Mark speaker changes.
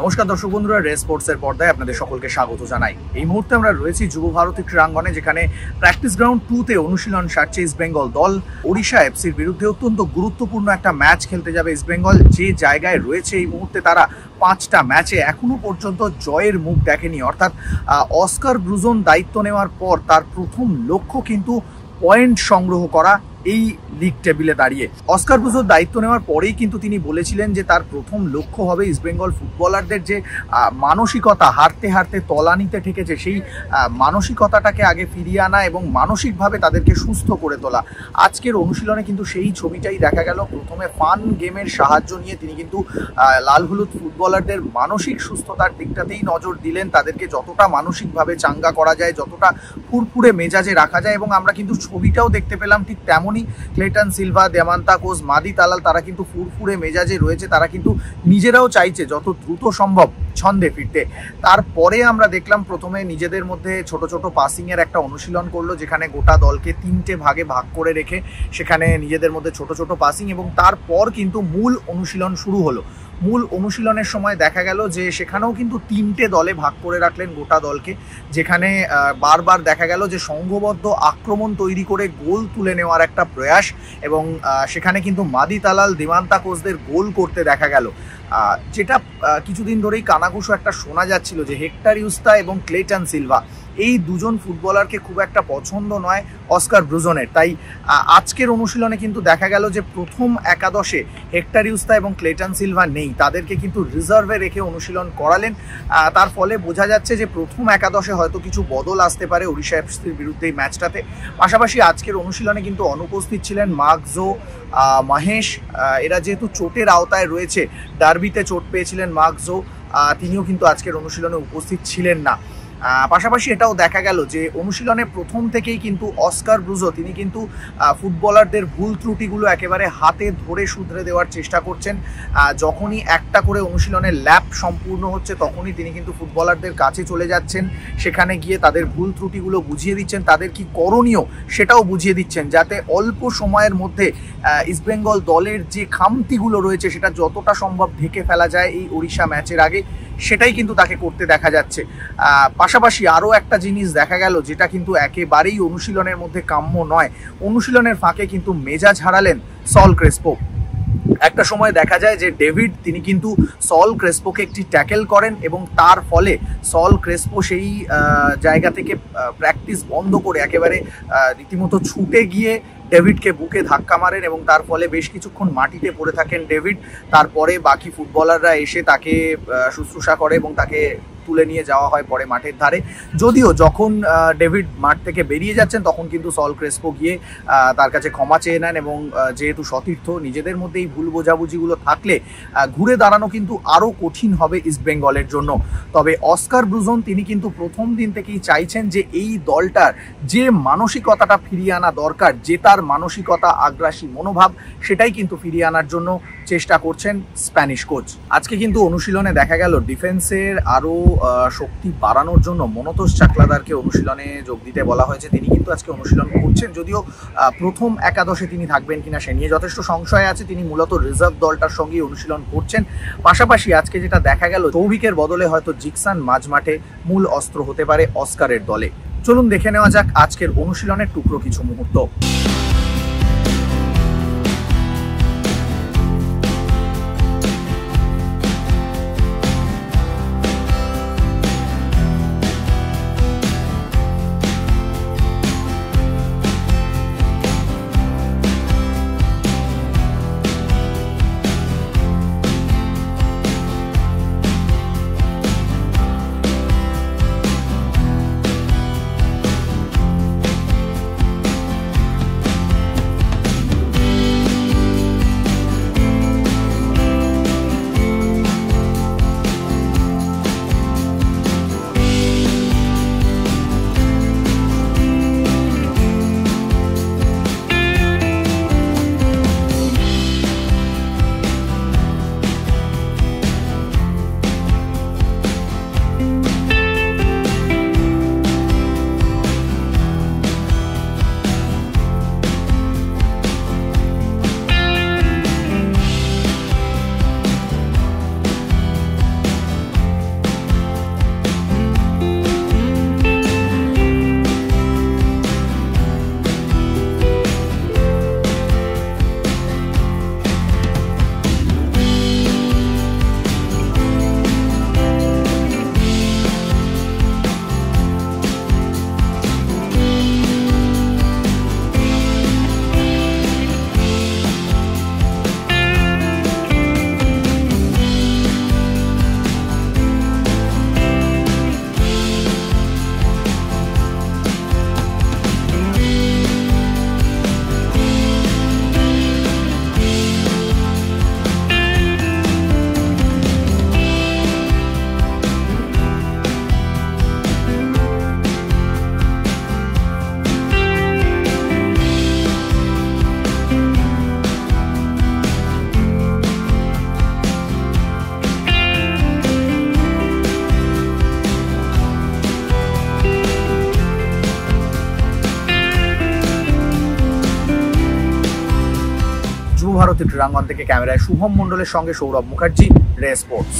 Speaker 1: নমস্কার দর্শক বন্ধুরা, রে স্পোর্টসের পর্দায় আপনাদের সকলকে স্বাগত জানাই। এই মুহূর্তে আমরা রয়েছি যুব ভারতী ক্রীড়াঙ্গনে, যেখানে প্র্যাকটিস গ্রাউন্ড 2-তে অনুশীলন সারছে ইস্ট বেঙ্গল দল। ওড়িশা এফসির বিরুদ্ধে অত্যন্ত গুরুত্বপূর্ণ একটা ম্যাচ খেলতে যাবে ইস্ট বেঙ্গল। যে জায়গায় রয়েছে এই মুহূর্তে, তারা 5টা ম্যাচে এখনো পর্যন্ত জয়ের মুখ দেখেনি। অর্থাৎ অস্কার ব্রুজন দায়িত্ব নেওয়ার পর তার প্রথম লক্ষ্য কিন্তু পয়েন্ট সংগ্রহ করা এই লিগ টেবিলে দাঁড়িয়ে। অস্কার ব্রুজোর দায়িত্ব নেওয়ার পরেই কিন্তু তিনি বলেছিলেন যে তার প্রথম লক্ষ্য হবে ইস্টবেঙ্গল ফুটবলারদের যে মানসিকতা হারতে হারতে তলানিতে ঠেকেছে, সেই মানসিকতাটাকে আগে ফিরিয়ে আনা এবং মানসিকভাবে তাদেরকে সুস্থ করে তোলা। আজকের অনুশীলনে কিন্তু সেই ছবিটাই দেখা গেল। প্রথমে ফান গেমের সাহায্য নিয়ে তিনি কিন্তু লাল হলুদ ফুটবলারদের মানসিক সুস্থতার দিকটাতেই নজর দিলেন। তাদেরকে যতটা মানসিকভাবে চাঙ্গা করা যায়, যতটা ফুরফুরে মেজাজে রাখা যায়, এবং আমরা কিন্তু ছবিটাও দেখতে পেলাম ঠিক তেমন। ক্লেটন সিলভা, দেমান্তা কোস, মাদি তালাল তারা কিন্তু ফুরফুরে মেজাজে রয়েছে। তারা কিন্তু নিজেরাও চাইছে যত দ্রুত সম্ভব ছন্দে ফিরতে। তারপরে আমরা দেখলাম প্রথমে নিজেদের মধ্যে ছোট ছোট পাসিংয়ের একটা অনুশীলন করলো, যেখানে গোটা দলকে 3টে ভাগে ভাগ করে রেখে সেখানে নিজেদের মধ্যে ছোট ছোট পাসিং, এবং তারপর কিন্তু মূল অনুশীলন শুরু হলো। মূল অনুশীলনের সময় দেখা গেল যে সেখানেও কিন্তু 3টে দলে ভাগ করে রাখলেন গোটা দলকে, যেখানে বারবার দেখা গেল যে সংঘবদ্ধ আক্রমণ তৈরি করে গোল তুলে নেওয়ার একটা প্রয়াস, এবং সেখানে কিন্তু মাদি তালাল, দিমান্তা কোচদের গোল করতে দেখা গেল। যেটা কিছুদিন ধরেই কানাঘুষো একটা শোনা যাচ্ছিল যে হেক্টর ইউস্তা এবং ক্লেটন সিলভা এই দুজন ফুটবলারকে খুব একটা পছন্দ নয় অস্কার ব্রুজনের। তাই আজকের অনুশীলনে কিন্তু দেখা গেল যে প্রথম একাদশে হেক্টর ইউস্তা এবং ক্লেটন সিলভা নেই, তাদেরকে কিন্তু রিজার্ভে রেখে অনুশীলন করালেন। তার ফলে বোঝা যাচ্ছে যে প্রথম একাদশে হয়তো কিছু বদল আসতে পারে ওড়িশা এফসির বিরুদ্ধে এই ম্যাচটাতে। পাশাপাশি আজকের অনুশীলনে কিন্তু অনুপস্থিত ছিলেন মার্কজো, মহেশ। এরা যেহেতু চোটের আওতায় রয়েছে, ডার্বিতে চোট পেয়েছিলেন মার্কজো, তিনিও কিন্তু আজকের অনুশীলনে উপস্থিত ছিলেন না। পাশাপাশি এটাও দেখা গেল যে অনুশীলনে প্রথম থেকেই কিন্তু অস্কার ব্রুজো তিনি কিন্তু ফুটবলারদের ভুল ত্রুটিগুলো একেবারে হাতে ধরে শুধরে দেওয়ার চেষ্টা করছেন। যখনই একটা করে অনুশীলনের ল্যাপ সম্পূর্ণ হচ্ছে, তখনই তিনি কিন্তু ফুটবলারদের কাছে চলে যাচ্ছেন, সেখানে গিয়ে তাদের ভুল ত্রুটিগুলো বুঝিয়ে দিচ্ছেন, তাদের কি করণীয় সেটাও বুঝিয়ে দিচ্ছেন, যাতে অল্প সময়ের মধ্যে ইস্টবেঙ্গল দলের যে খামতিগুলো রয়েছে সেটা যতটা সম্ভব ঢেকে ফেলা যায় এই ওড়িশা ম্যাচের আগে, সেটাই কিন্তু তাকে করতে দেখা যাচ্ছে। পাশাপাশি আরও একটা জিনিস দেখা গেল, যেটা কিন্তু একেবারেই অনুশীলনের মধ্যে কাম্য নয়। অনুশীলনের ফাঁকে কিন্তু মেজাজ হারালেন সল ক্রেসপো। একটা সময় দেখা যায় যে ডেভিড তিনি কিন্তু সল ক্রেসপোকে একটি ট্যাকেল করেন, এবং তার ফলে সল ক্রেসপো সেই জায়গা থেকে প্র্যাকটিস বন্ধ করে একেবারে রীতিমতো ছুটে গিয়ে ডেভিডকে বুকে ধাক্কা মারেন, এবং তার ফলে বেশ কিছুক্ষণ মাটিতে পড়ে থাকেন ডেভিড। তারপরে বাকি ফুটবলাররা এসে তাকে শুশ্রূষা করে এবং তাকে তুলে নিয়ে যাওয়া হয় পরে মাঠের ধারে। যদিও যখন ডেভিড মাঠ থেকে বেরিয়ে যাচ্ছেন, তখন কিন্তু সল ক্রেসপো গিয়ে তার কাছে ক্ষমা চেয়ে নেন, এবং যেহেতু সতীর্থ, নিজেদের মধ্যে এই ভুল বোঝাবুঝিগুলো থাকলে ঘুরে দাঁড়ানো কিন্তু আরও কঠিন হবে ইস্টবেঙ্গলের জন্য। তবে অস্কার ব্রুজন তিনি কিন্তু প্রথম দিন থেকেই চাইছেন যে এই দলটার যে মানসিকতাটা ফিরিয়ে আনা দরকার, যে তার মানসিকতা, আগ্রাসী মনোভাব, সেটাই কিন্তু ফিরিয়ে আনার জন্য চেষ্টা করছেন স্প্যানিশ কোচ। আজকে কিন্তু অনুশীলনে দেখা গেল ডিফেন্সের আরও শক্তি বাড়ানোর জন্য মনতোষ চাকলাদারকে অনুশীলনে যোগ দিতে বলা হয়েছে। তিনি কিন্তু আজকে অনুশীলন করছেন, যদিও প্রথম একাদশে তিনি থাকবেন কিনা সে নিয়ে যথেষ্ট সংশয় আছে। তিনি মূলত রিজার্ভ দলটার সঙ্গেই অনুশীলন করছেন। পাশাপাশি আজকে যেটা দেখা গেল, সৌভিকের বদলে হয়তো জিকসান মাঝমাঠে মূল অস্ত্র হতে পারে অস্কারের দলে। চলুন দেখে নেওয়া যাক আজকের অনুশীলনের টুকরো কিছু মুহূর্ত। যুবভারতী ক্রীড়াঙ্গন থেকে ক্যামেরায় শুভম মণ্ডলের সঙ্গে সৌরভ মুখার্জি, রে স্পোর্টস।